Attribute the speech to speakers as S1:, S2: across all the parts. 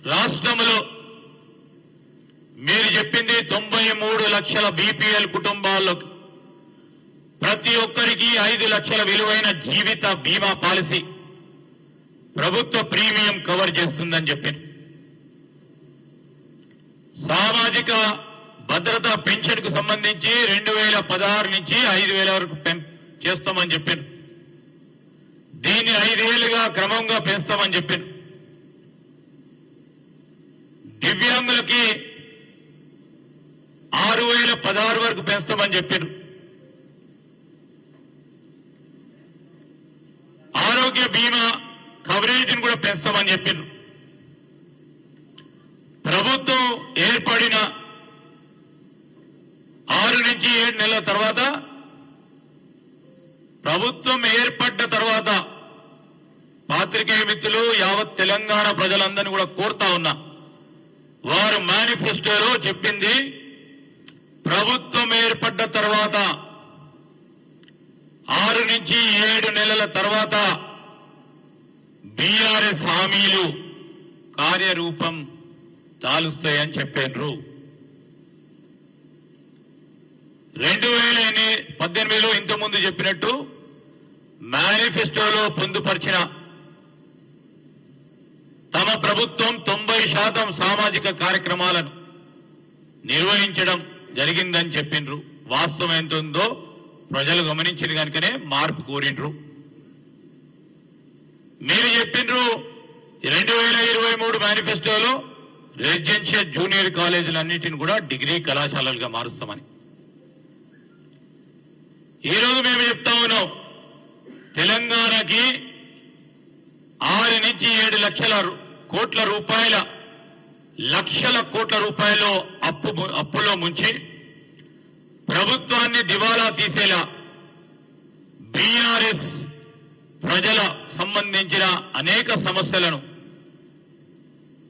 S1: రాష్ట్రంలో మీరు చెప్పింది 93 లక్షల బీపీఎల్ కుటుంబాల్లో ప్రతి ఒక్కరికి 5 లక్షల విలువైన జీవిత బీమా పాలసీ ప్రభుత్వ ప్రీమియం కవర్ చేస్తుందని చెప్పారు. సామాజిక భద్రతా పెన్షన్ కు సంబంధించి 2016 నుంచి 5,000 వరకు చేస్తామని చెప్పారు. దీన్ని 5 ఏళ్లుగా క్రమంగా పెంచుతామని చెప్పారు. దివ్యాంగులకి 6,016 వరకు పెంచుతామని చెప్పారు. ఆరోగ్య బీమా కవరేజ్ కూడా పెంచుతామని చెప్పారు. ప్రభుత్వం ఏర్పడిన 6 నుంచి 7 నెలల తర్వాత ప్రభుత్వం ఏర్పడ్డ తర్వాత పాత్రికేయ మిత్రులు యావత్ తెలంగాణ ప్రజలందరినీ కూడా కోరుతా ఉన్నా, వారు మేనిఫెస్టోలో చెప్పింది ప్రభుత్వం ఏర్పడ్డ తర్వాత 6 నుంచి 7 నెలల తర్వాత బీఆర్ఎస్ హామీలు కార్యరూపం దాలుస్తాయని చెప్పారు. 2018లో ఇంతకుముందు చెప్పినట్టు మేనిఫెస్టోలో పొందుపరిచిన తమ ప్రభుత్వం 90% సామాజిక కార్యక్రమాలను నిర్వహించడం జరిగిందని చెప్పిండ్రు. వాస్తవం ఎంత ఉందో ప్రజలు గమనించింది కనుకనే మార్పు కోరిండ్రు. మీరు చెప్పిండ్రు 2023 మేనిఫెస్టోలో రెసిడెన్షియల్ జూనియర్ కాలేజీలన్నింటిని కూడా డిగ్రీ కళాశాలలుగా మారుస్తామని. ఈరోజు మేము చెప్తా ఉన్నాం, తెలంగాణకి 6 నుంచి 7 లక్షల కోట్ల రూపాయలు అప్పులో ముంచి ప్రభుత్వాన్ని దివాలా తీసేలా బీఆర్ఎస్ ప్రజల సంబంధించిన అనేక సమస్యలను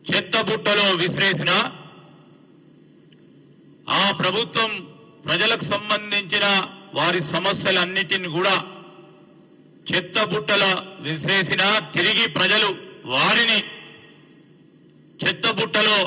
S1: చెత్తబుట్టలో విసిరేసిన ఆ ప్రభుత్వం ప్రజలకు సంబంధించిన వారి సమస్యలన్నిటిని కూడా చెత్తబుట్టల విసిరేసిన తిరిగి ప్రజలు వారిని చెత్తబుట్టలో